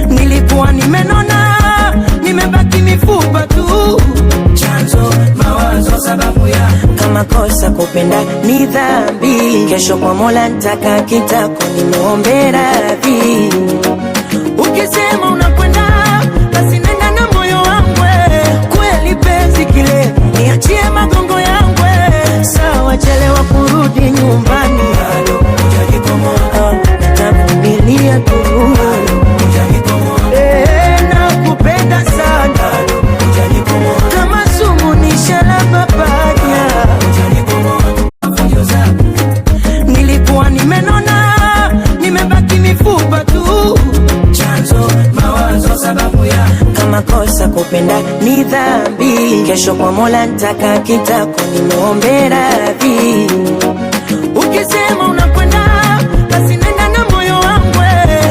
Nilikuwa nimenona, nimebaki mifupa tu. Chanzo mawazo sababu ya kama kosa kupenda ni dhambi. Kesho kwa Mola nitaka kitako nimuombe radhi. Ukisema unakwenda basi nenda na moyo wangu. Kweli penzi kile niachie magongo yangu. Sawa chelewa kurudi nyumbani, nitavumilia tu. Nakupenda sana kama sumu ni sharaba baya. Nilikuwa nimenona, nimebaki mifupa tu. Chanzo mawazo sababu ya kama kosa kupenda ni dhambi. Kesho kwa Mola nitaka kitako nimuombe radhi. Ukisema